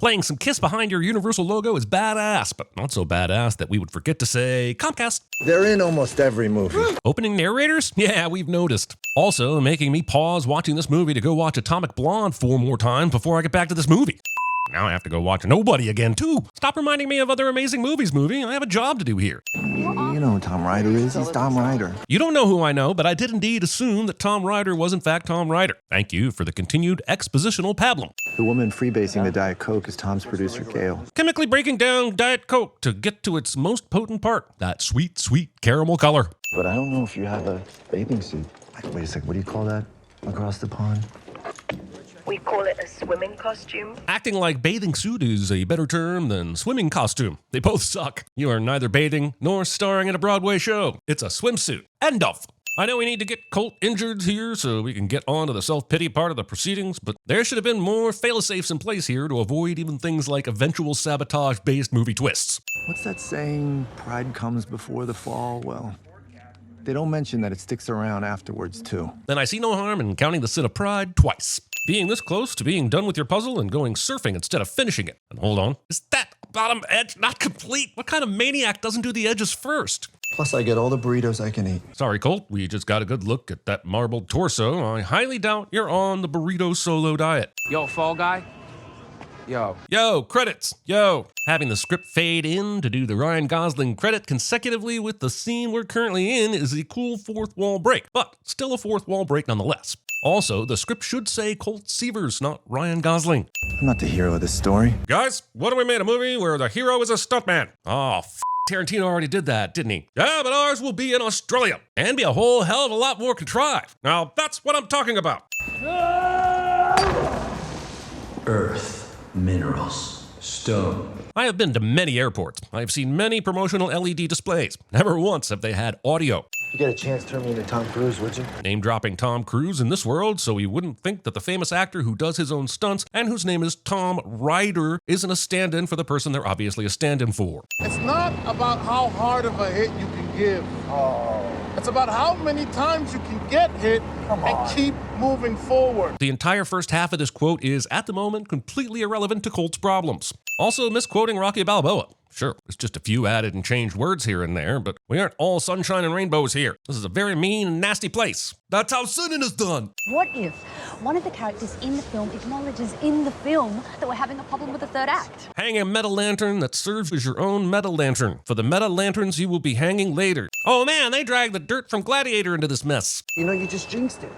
Playing some Kiss behind your Universal logo is badass, but not so badass that we would forget to say Comcast. They're in almost every movie. Opening narrators? Yeah, we've noticed. Also, making me pause watching this movie to go watch Atomic Blonde 4 more times before I get back to this movie. Now I have to go watch Nobody again, too. Stop reminding me of other amazing movies, movie. I have a job to do here. You know who Tom Ryder is. He's Tom Ryder. You don't know who I know, but I did indeed assume that Tom Ryder was in fact Tom Ryder. Thank you for the continued expositional pablum. The woman freebasing the Diet Coke is Tom's producer, Gail. Chemically breaking down Diet Coke to get to its most potent part, that sweet, sweet caramel color. But I don't know if you have a bathing suit. Wait a second, what do you call that? Across the pond? We call it a swimming costume. Acting like bathing suit is a better term than swimming costume. They both suck. You are neither bathing nor starring in a Broadway show. It's a swimsuit. End of. I know we need to get Colt injured here so we can get on to the self-pity part of the proceedings, but there should have been more fail-safes in place here to avoid even things like eventual sabotage-based movie twists. What's that saying? Pride comes before the fall? Well, they don't mention that it sticks around afterwards, too. Then I see no harm in counting the sin of pride twice. Being this close to being done with your puzzle and going surfing instead of finishing it. And hold on, is that bottom edge not complete? What kind of maniac doesn't do the edges first? Plus, I get all the burritos I can eat. Sorry, Colt, we just got a good look at that marbled torso. I highly doubt you're on the burrito solo diet. Yo, Fall Guy? Yo, credits. Yo. Having the script fade in to do the Ryan Gosling credit consecutively with the scene we're currently in is a cool fourth wall break, but still a fourth wall break nonetheless. Also, the script should say Colt Seavers, not Ryan Gosling. I'm not the hero of this story. Guys, what if we made a movie where the hero is a stuntman? Oh, Tarantino already did that, didn't he? Yeah, but ours will be in Australia and be a whole hell of a lot more contrived. Now, that's what I'm talking about. Earth, minerals, stone. I have been to many airports. I have seen many promotional LED displays. Never once have they had audio. If you get a chance, turn me into Tom Cruise, would you? Name dropping Tom Cruise in this world so you wouldn't think that the famous actor who does his own stunts and whose name is Tom Ryder isn't a stand-in for the person they're obviously a stand-in for. It's not about how hard of a hit you can give. It's about how many times you can get hit and keep moving forward. The entire first half of this quote is, at the moment, completely irrelevant to Colt's problems. Also misquoting Rocky Balboa. Sure, it's just a few added and changed words here and there, but we aren't all sunshine and rainbows here. This is a very mean and nasty place. That's how sinning is done. What if one of the characters in the film acknowledges in the film that we're having a problem with the third act? Hang a metal lantern that serves as your own metal lantern. For the metal lanterns you will be hanging later. Oh man, they dragged the dirt from Gladiator into this mess. You know, you just jinxed it.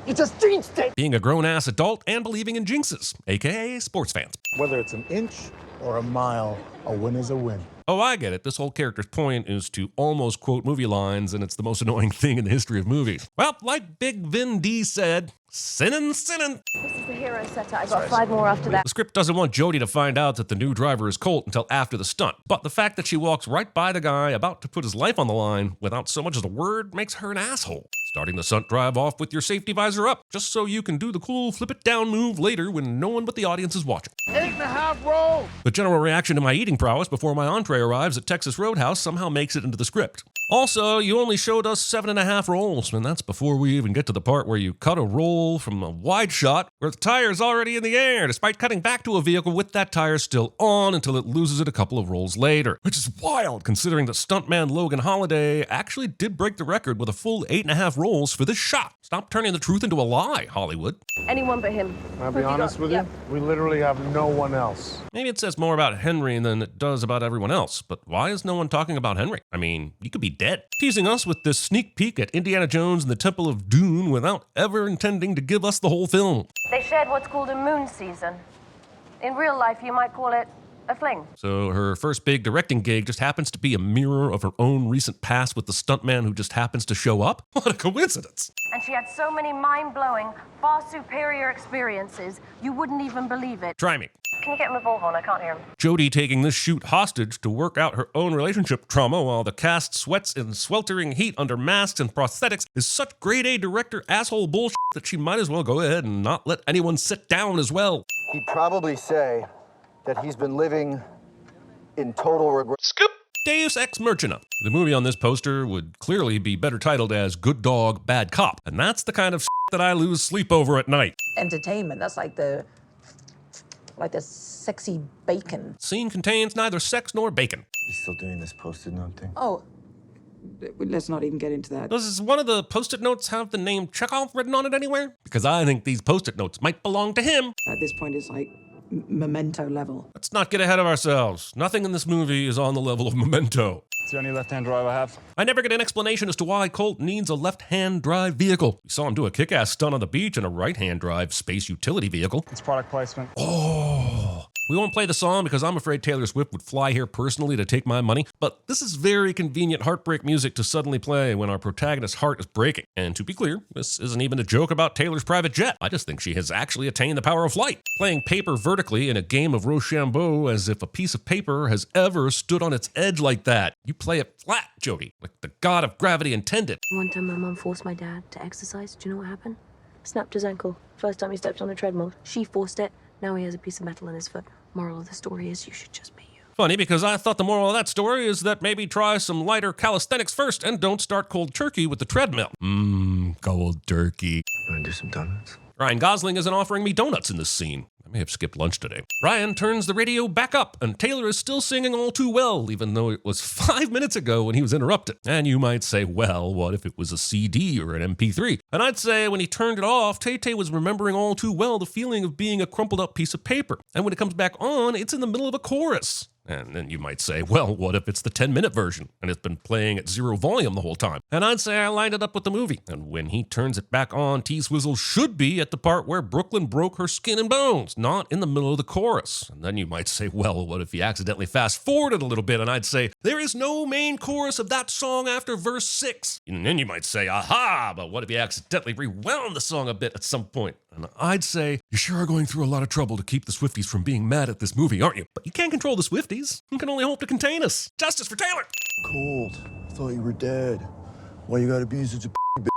You just jinxed it! Being a grown-ass adult and believing in jinxes, aka sports fans. Whether it's an inch or a mile, a win is a win. Oh, I get it. This whole character's point is to almost quote movie lines, and it's the most annoying thing in the history of movies. Well, like Big Vin D said, sinnin'. This is the hero setter. I got 5 more after that. The script doesn't want Jodie to find out that the new driver is Colt until after the stunt. But the fact that she walks right by the guy about to put his life on the line without so much as a word makes her an asshole. Starting the stunt drive off with your safety visor up, just so you can do the cool flip it down move later when no one but the audience is watching. 8.5 rolls! The general reaction to my eating prowess before my entree arrives at Texas Roadhouse somehow makes it into the script. Also, you only showed us 7.5 rolls, and that's before we even get to the part where you cut a roll from a wide shot where the tire's already in the air, despite cutting back to a vehicle with that tire still on until it loses it a couple of rolls later. Which is wild, considering that stuntman Logan Holiday actually did break the record with a full 8.5 rolls for this shot. Stop turning the truth into a lie, Hollywood. Anyone but him. I'll be honest with you, we literally have no one else. Maybe it says more about Henry than it does about everyone else, but why is no one talking about Henry? I mean, he could be dead. Teasing us with this sneak peek at Indiana Jones and the Temple of Doom without ever intending to give us the whole film. They shared what's called a moon season. In real life, you might call it a fling. So her first big directing gig just happens to be a mirror of her own recent past with the stuntman who just happens to show up? What a coincidence. And she had so many mind-blowing, far superior experiences, you wouldn't even believe it. Try me. Can you get him a bullhorn? I can't hear him. Jodie taking this shoot hostage to work out her own relationship trauma while the cast sweats in sweltering heat under masks and prosthetics is such grade A director asshole bullshit that she might as well go ahead and not let anyone sit down as well. He'd probably say that he's been living in total regret. Scoop! Deus Ex Machina. The movie on this poster would clearly be better titled as Good Dog, Bad Cop, and that's the kind of that I lose sleep over at night. Entertainment, that's like the like this sexy bacon. Scene contains neither sex nor bacon. You still doing this Post-it note thing? Oh, let's not even get into that. Does one of the Post-it notes have the name Chekhov written on it anywhere? Because I think these Post-it notes might belong to him. At this point, it's like Memento level. Let's not get ahead of ourselves. Nothing in this movie is on the level of Memento. It's the only left-hand drive I have. I never get an explanation as to why Colt needs a left-hand drive vehicle. We saw him do a kick-ass stunt on the beach in a right-hand drive space utility vehicle. It's product placement. Oh. We won't play the song because I'm afraid Taylor Swift would fly here personally to take my money, but this is very convenient heartbreak music to suddenly play when our protagonist's heart is breaking. And to be clear, this isn't even a joke about Taylor's private jet. I just think she has actually attained the power of flight. Playing paper vertically in a game of Rochambeau as if a piece of paper has ever stood on its edge like that. You play it flat, Jody, like the god of gravity intended. One time my mom forced my dad to exercise. Do you know what happened? Snapped his ankle. First time he stepped on a treadmill. She forced it. Now he has a piece of metal in his foot. Moral of the story is you should just be you. Funny, because I thought the moral of that story is that maybe try some lighter calisthenics first and don't start cold turkey with the treadmill. Cold turkey. Wanna do some donuts? Ryan Gosling isn't offering me donuts in this scene. I may have skipped lunch today. Ryan turns the radio back up, and Taylor is still singing All Too Well, even though it was 5 minutes ago when he was interrupted. And you might say, well, what if it was a CD or an MP3? And I'd say when he turned it off, Tay-Tay was remembering all too well the feeling of being a crumpled up piece of paper. And when it comes back on, it's in the middle of a chorus. And then you might say, well, what if it's the 10-minute version and it's been playing at 0 volume the whole time? And I'd say I lined it up with the movie. And when he turns it back on, T-Swizzle should be at the part where Brooklyn broke her skin and bones, not in the middle of the chorus. And then you might say, well, what if he accidentally fast-forwarded a little bit? And I'd say, there is no main chorus of that song after verse 6. And then you might say, aha, but what if he accidentally rewound the song a bit at some point? And I'd say, you sure are going through a lot of trouble to keep the Swifties from being mad at this movie, aren't you? But you can't control the Swifties. You can only hope to contain us. Justice for Taylor! Cold. I thought you were dead. Why you gotta be such a bitch?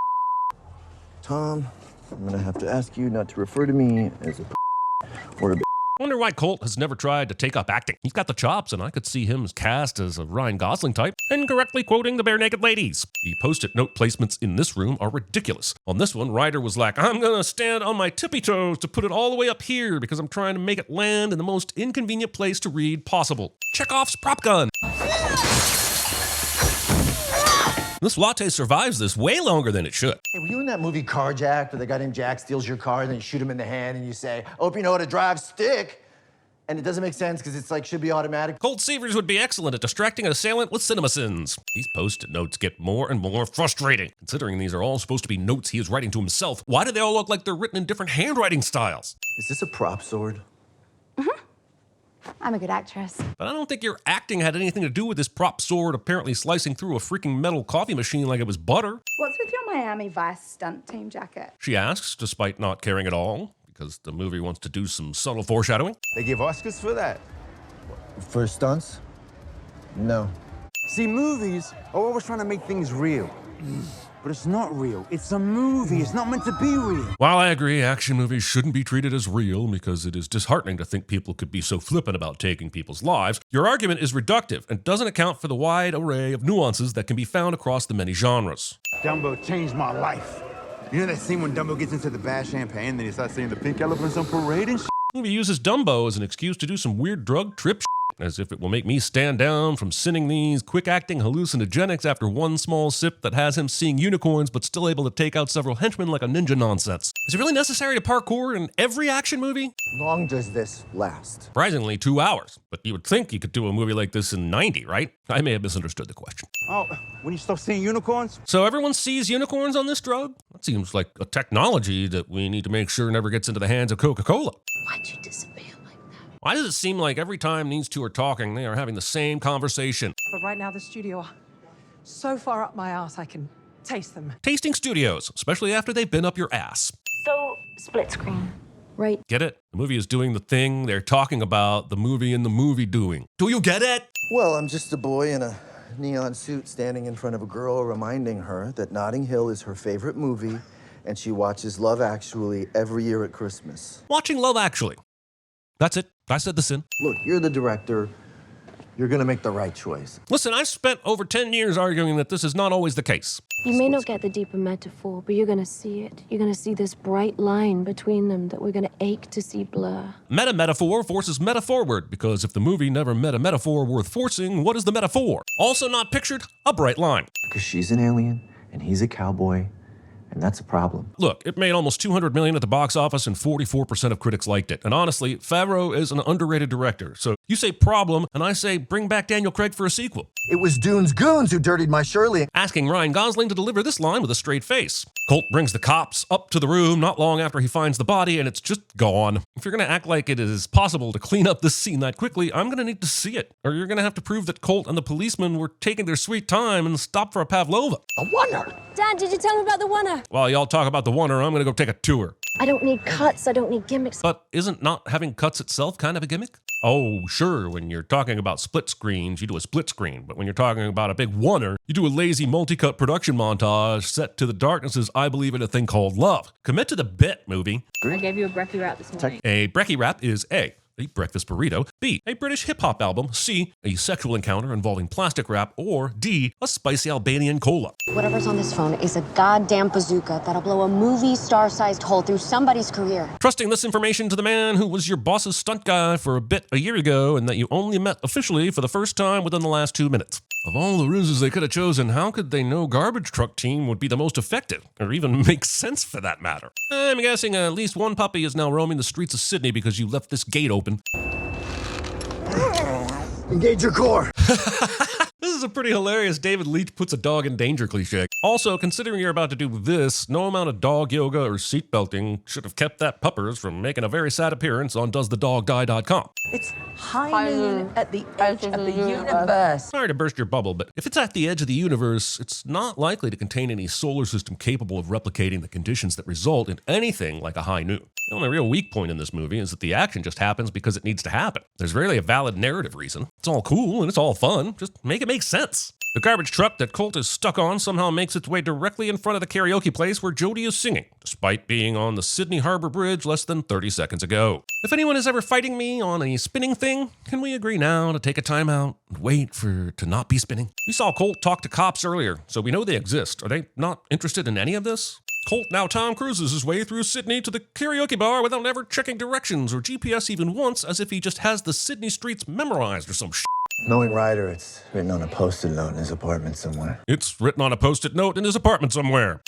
Tom, I'm gonna have to ask you not to refer to me as a or a bitch. I wonder why Colt has never tried to take up acting. He's got the chops, and I could see him cast as a Ryan Gosling type, incorrectly quoting the Bare Naked Ladies. The Post-it note placements in this room are ridiculous. On this one, Ryder was like, I'm gonna stand on my tippy toes to put it all the way up here because I'm trying to make it land in the most inconvenient place to read possible. Chekhov's prop gun. This latte survives this way longer than it should. Hey, were you in that movie Carjacked where the guy named Jack steals your car and then you shoot him in the hand and you say, hope you know how to drive stick? And it doesn't make sense because it's like should be automatic. Colt Seavers would be excellent at distracting an assailant with CinemaSins. These Post-it notes get more and more frustrating. Considering these are all supposed to be notes he is writing to himself, why do they all look like they're written in different handwriting styles? Is this a prop sword? I'm a good actress. But I don't think your acting had anything to do with this prop sword apparently slicing through a freaking metal coffee machine like it was butter. What's with your Miami Vice stunt team jacket? She asks, despite not caring at all, because the movie wants to do some subtle foreshadowing. They give Oscars for that. For stunts? No. See, movies are always trying to make things real. But it's not real. It's a movie. It's not meant to be real. While I agree action movies shouldn't be treated as real because it is disheartening to think people could be so flippant about taking people's lives, your argument is reductive and doesn't account for the wide array of nuances that can be found across the many genres. Dumbo changed my life. You know that scene when Dumbo gets into the bad champagne and then he starts seeing the pink elephants on parade and shit? The movie uses Dumbo as an excuse to do some weird drug trip as if it will make me stand down from sinning these quick-acting hallucinogenics after one small sip that has him seeing unicorns but still able to take out several henchmen like a ninja nonsense. Is it really necessary to parkour in every action movie? How long does this last? Surprisingly, 2 hours. But you would think you could do a movie like this in 90, right? I may have misunderstood the question. Oh, when you stop seeing unicorns? So everyone sees unicorns on this drug? That seems like a technology that we need to make sure never gets into the hands of Coca-Cola. Why'd you disappear like that? Why does it seem like every time these two are talking, they are having the same conversation? But right now, the studio are so far up my ass, I can taste them. Tasting studios, especially after they've been up your ass. So, split screen, right? Get it? The movie is doing the thing they're talking about the movie in the movie doing. Do you get it? Well, I'm just a boy in a neon suit standing in front of a girl reminding her that Notting Hill is her favorite movie and she watches Love Actually every year at Christmas. Watching Love Actually. That's it. I said the sin. Look, you're the director. you're gonna make the right choice. Listen, I've spent over 10 years arguing that this is not always the case. You may not get the deeper metaphor, but you're gonna see it. You're gonna see this bright line between them that we're gonna ache to see blur. Meta-metaphor forces meta-forward, because if the movie never met a metaphor worth forcing, what is the metaphor? Also not pictured, a bright line. Because she's an alien, and he's a cowboy, and that's a problem. Look, it made almost $200 million at the box office and 44% of critics liked it. And honestly, Favreau is an underrated director. So you say problem, and I say bring back Daniel Craig for a sequel. It was Dune's goons who dirtied my Shirley. Asking Ryan Gosling to deliver this line with a straight face. Colt brings the cops up to the room not long after he finds the body, and it's just gone. If you're going to act like it is possible to clean up this scene that quickly, I'm going to need to see it. Or you're going to have to prove that Colt and the policeman were taking their sweet time and stopped for a Pavlova. A wonder. Dad, did you tell me about the wonder? While y'all talk about the wonder, I'm going to go take a tour. I don't need cuts. I don't need gimmicks. But isn't not having cuts itself kind of a gimmick? Oh, sure, when you're talking about split screens, you do a split screen. But when you're talking about a big wonder, you do a lazy multi-cut production montage set to the darknesses I believe in a thing called love. Commit to the bit, movie. I gave you a brekkie wrap this morning. A brekkie wrap is A, breakfast burrito, B, a British hip-hop album, C, a sexual encounter involving plastic wrap, or D, a spicy Albanian cola. Whatever's on this phone is a goddamn bazooka that'll blow a movie star-sized hole through somebody's career. Trusting this information to the man who was your boss's stunt guy for a bit a year ago and that you only met officially for the first time within the last 2 minutes. Of all the ruses they could have chosen, how could they know garbage truck team would be the most effective, or even make sense for that matter? I'm guessing at least one puppy is now roaming the streets of Sydney because you left this gate open. Engage your core. This is a pretty hilarious David Leitch puts a dog in danger cliche. Also, considering you're about to do this, no amount of dog yoga or seatbelting should have kept that puppers from making a very sad appearance on doesthedogdie.com. It's high noon at the edge of the universe. Sorry to burst your bubble, but if it's at the edge of the universe, it's not likely to contain any solar system capable of replicating the conditions that result in anything like a high noon. The only real weak point in this movie is that the action just happens because it needs to happen. There's rarely a valid narrative reason. It's all cool and it's all fun. Just make it make sense. The garbage truck that Colt is stuck on somehow makes its way directly in front of the karaoke place where Jodie is singing, despite being on the Sydney Harbor Bridge less than 30 seconds ago. If anyone is ever fighting me on a spinning thing, can we agree now to take a time out and wait for it to not be spinning? We saw Colt talk to cops earlier, so we know they exist. Are they not interested in any of this? Colt now Tom Cruises his way through Sydney to the karaoke bar without ever checking directions or GPS even once, as if he just has the Sydney streets memorized or some shit. Knowing Ryder, it's written on a post-it note in his apartment somewhere. It's written on a post-it note in his apartment somewhere.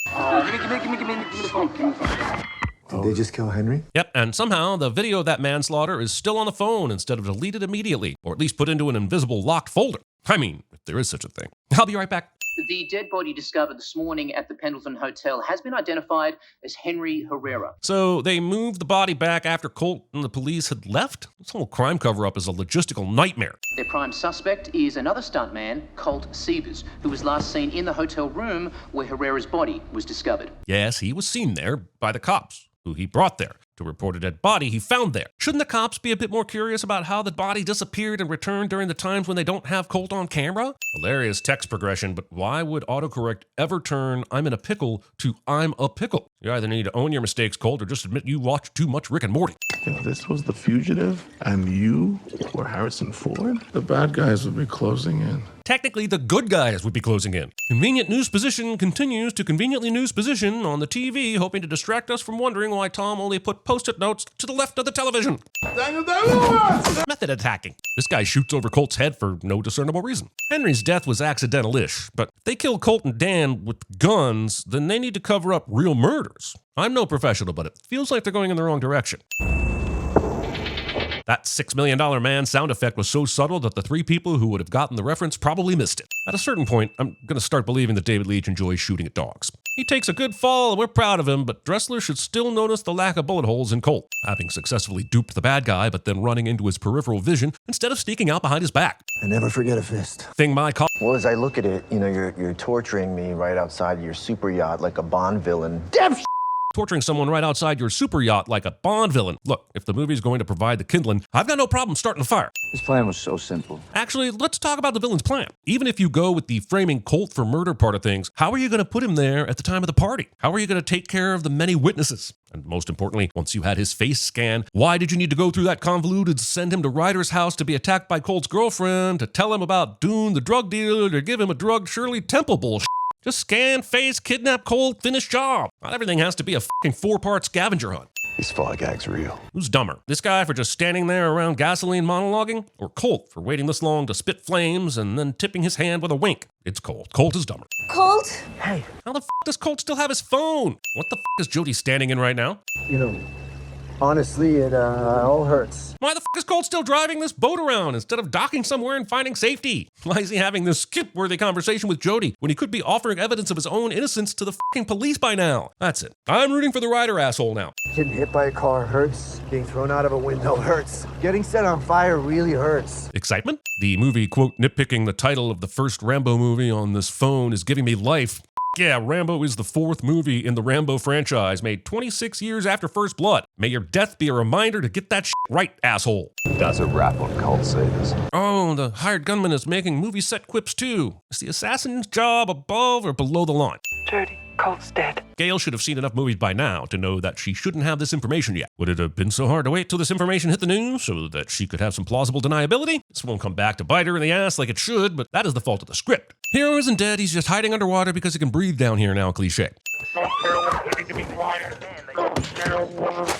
Did they just kill Henry? Yep, and somehow the video of that manslaughter is still on the phone instead of deleted immediately, or at least put into an invisible locked folder. I mean, if there is such a thing. I'll be right back. The dead body discovered this morning at the Pendleton Hotel has been identified as Henry Herrera. So they moved the body back after Colt and the police had left? This whole crime cover-up is a logistical nightmare. Their prime suspect is another stuntman, Colt Sievers, who was last seen in the hotel room where Herrera's body was discovered. Yes, he was seen there by the cops, who he brought there to report a dead body he found there. Shouldn't the cops be a bit more curious about how the body disappeared and returned during the times when they don't have Colt on camera? Hilarious text progression, but why would autocorrect ever turn "I'm in a pickle" to "I'm a pickle"? You either need to own your mistakes, Colt, or just admit you watched too much Rick and Morty. If this was The Fugitive and you were Harrison Ford, the bad guys would be closing in. Technically, the good guys would be closing in. Convenient news position continues to conveniently news position on the TV, hoping to distract us from wondering why Tom only put post-it notes to the left of the television. Daniel Day-Lewis! Method attacking. This guy shoots over Colt's head for no discernible reason. Henry's death was accidental-ish, but if they kill Colt and Dan with guns, then they need to cover up real murders. I'm no professional, but it feels like they're going in the wrong direction. That $6 million man sound effect was so subtle that the three people who would have gotten the reference probably missed it. At a certain point, I'm going to start believing that David Leitch enjoys shooting at dogs. He takes a good fall and we're proud of him, but Dressler should still notice the lack of bullet holes in Colt, having successfully duped the bad guy but then running into his peripheral vision instead of sneaking out behind his back. I never forget a fist. Thing my call. Well, as I look at it, you know, you're torturing me right outside your super yacht like a Bond villain. Damn torturing someone right outside your super yacht like a Bond villain. Look, if the movie's going to provide the kindling, I've got no problem starting the fire. His plan was so simple. Actually, let's talk about the villain's plan. Even if you go with the framing Colt for murder part of things, how are you going to put him there at the time of the party? How are you going to take care of the many witnesses? And most importantly, once you had his face scan, why did you need to go through that convoluted send him to Ryder's house to be attacked by Colt's girlfriend, to tell him about Dune the drug dealer, to give him a drugged Shirley Temple bullshit? Just scan, face, kidnap Colt, finish job. Not everything has to be a fucking 4-part scavenger hunt. These fog gags real. Who's dumber? This guy for just standing there around gasoline monologuing? Or Colt for waiting this long to spit flames and then tipping his hand with a wink? It's Colt. Colt is dumber. Colt? Hey. How the does Colt still have his phone? What the is Jody standing in right now? You know, honestly, it all hurts. Why the is Colt still driving this boat around instead of docking somewhere and finding safety? Why is he having this skip-worthy conversation with Jody when he could be offering evidence of his own innocence to the police by now? That's it. I'm rooting for the Ryder asshole now. Getting hit by a car hurts. Being thrown out of a window hurts. Getting set on fire really hurts. Excitement? The movie, quote, nitpicking the title of the first Rambo movie on this phone is giving me life. Yeah, Rambo is the 4th movie in the Rambo franchise, made 26 years after First Blood. May your death be a reminder to get that shit right, asshole. That's a wrap on cult saviors. Oh, the hired gunman is making movie set quips too. Is the assassin's job above or below the line? Jody, Colt's dead. Gail should have seen enough movies by now to know that she shouldn't have this information yet. Would it have been so hard to wait till this information hit the news so that she could have some plausible deniability? This won't come back to bite her in the ass like it should, but that is the fault of the script. Hero isn't dead, he's just hiding underwater because he can breathe down here now, cliche.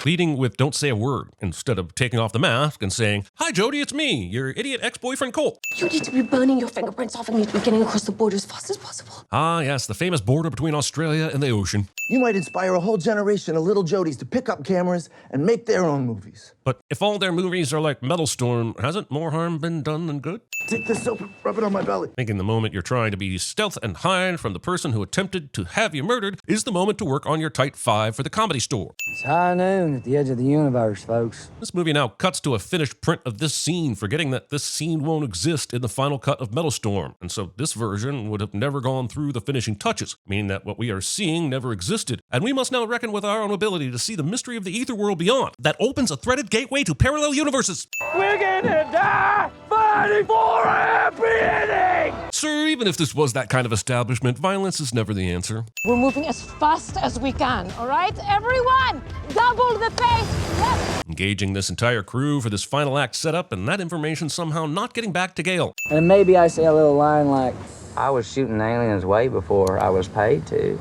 Leading with don't say a word instead of taking off the mask and saying, "Hi Jody, it's me, your idiot ex-boyfriend Colt." You need to be burning your fingerprints off and need to be getting across the border as fast as possible. Ah yes, the famous border between Australia and the ocean. You might inspire a whole generation of little Jodies to pick up cameras and make their own movies. But if all their movies are like Metal Storm, hasn't more harm been done than good? Take this soap and rub it on my belly. Thinking the moment you're trying to be stealth and hide from the person who attempted to have you murdered is the moment to work on your tight 5 for the Comedy Store. It's high noon at the edge of the universe, folks. This movie now cuts to a finished print of this scene, forgetting that this scene won't exist in the final cut of Metal Storm, and so this version would have never gone through the finishing touches, meaning that what we are seeing never existed, and we must now reckon with our own ability to see the mystery of the ether world beyond, that opens a threaded gateway to parallel universes. We're gonna die fighting for a happy ending! Sir, even if this was that kind of establishment, violence is never the answer. We're moving as fast as we can, all right? Everyone, double the pace! Yes. Engaging this entire crew for this final act setup, and that information somehow not getting back to Gale. And maybe I say a little line like, I was shooting aliens way before I was paid to.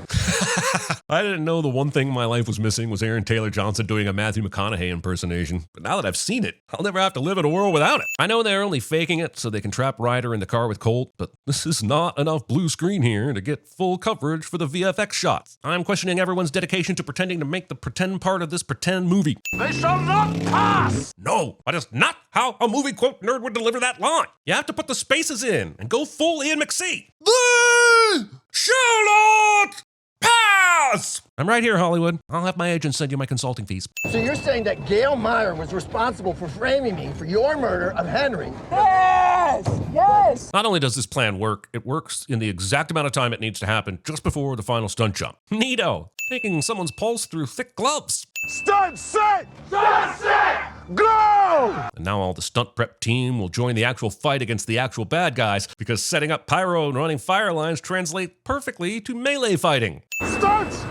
I didn't know the one thing my life was missing was Aaron Taylor Johnson doing a Matthew McConaughey impersonation. But now that I've seen it, I'll never have to live in a world without it. I know they're only faking it so they can trap Ryder in the car with Colt, but this is not enough blue screen here to get full coverage for the VFX shots. I'm questioning everyone's dedication to pretending to make the pretend part of this pretend movie. They shall not pass! No, that is not how a movie quote nerd would deliver that line. You have to put the spaces in and go full Ian McSee. They shall not pass! I'm right here, Hollywood. I'll have my agent send you my consulting fees. So you're saying that Gail Meyer was responsible for framing me for your murder of Henry? Yes! Yes! Not only does this plan work, it works in the exact amount of time it needs to happen just before the final stunt jump. Neato! Taking someone's pulse through thick gloves. Stunt set! Stunt set! Go! And now all the stunt prep team will join the actual fight against the actual bad guys because setting up pyro and running fire lines translate perfectly to melee fighting. Stunts!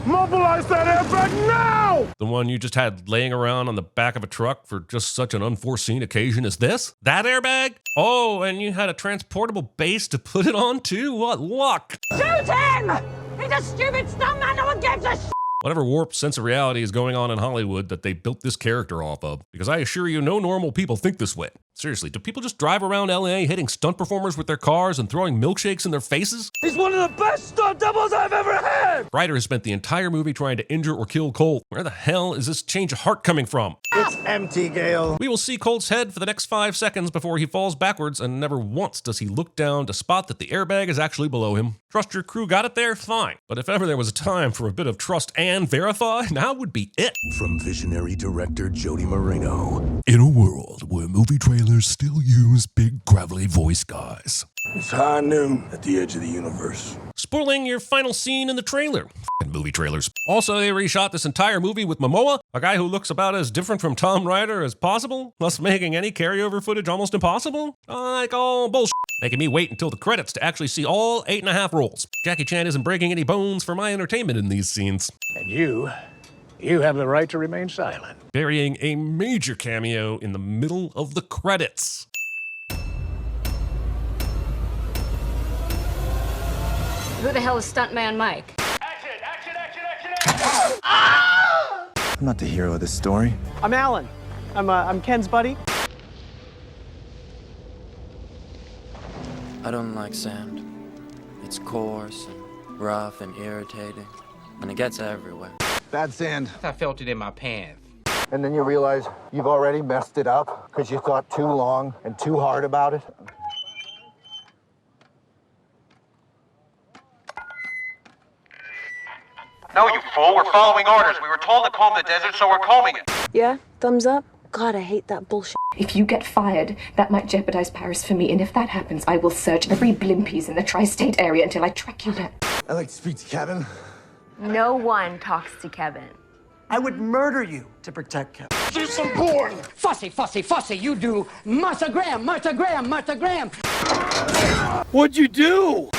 Mobilize that airbag now! The one you just had laying around on the back of a truck for just such an unforeseen occasion as this? That airbag? Oh, and you had a transportable base to put it on too? What luck! Shoot him! He's a stupid stuntman, no one gives a shit! Whatever warped sense of reality is going on in Hollywood that they built this character off of. Because I assure you, no normal people think this way. Seriously, do people just drive around LA hitting stunt performers with their cars and throwing milkshakes in their faces? He's one of the best stunt doubles I've ever had! Ryder has spent the entire movie trying to injure or kill Colt. Where the hell is this change of heart coming from? It's empty, Gale. We will see Colt's head for the next 5 seconds before he falls backwards, and never once does he look down to spot that the airbag is actually below him. Trust your crew got it there? Fine. But if ever there was a time for a bit of trust and verify, now would be it. From visionary director Jody Moreno. In a world where movie trailers trailers still use big, gravelly voice guys. It's high noon at the edge of the universe. Spoiling your final scene in the trailer. F***ing movie trailers. Also, they reshot this entire movie with Momoa, a guy who looks about as different from Tom Rider as possible, thus making any carryover footage almost impossible. Like all bullshit. Making me wait until the credits to actually see all 8.5 rolls. Jackie Chan isn't breaking any bones for my entertainment in these scenes. And you have the right to remain silent. Burying a major cameo in the middle of the credits. Who the hell is Stuntman Mike? I'm not the hero of this story. I'm Alan. I'm Ken's buddy. I don't like sand. It's coarse and rough and irritating, and it gets everywhere. Bad sand. I felt it in my pants. And then you realize you've already messed it up because you thought too long and too hard about it. No, you fool. We're following orders. We were told to comb the desert, so we're combing it. Yeah? Thumbs up? God, I hate that bullshit. If you get fired, that might jeopardize Paris for me, and if that happens, I will search every blimpies in the tri-state area until I track you down. I'd like to speak to Kevin. No one talks to Kevin. I would murder you to protect Kevin. Do some porn! Fussy, fussy, fussy, you do. Martha Graham, Martha Graham, Martha Graham. What'd you do?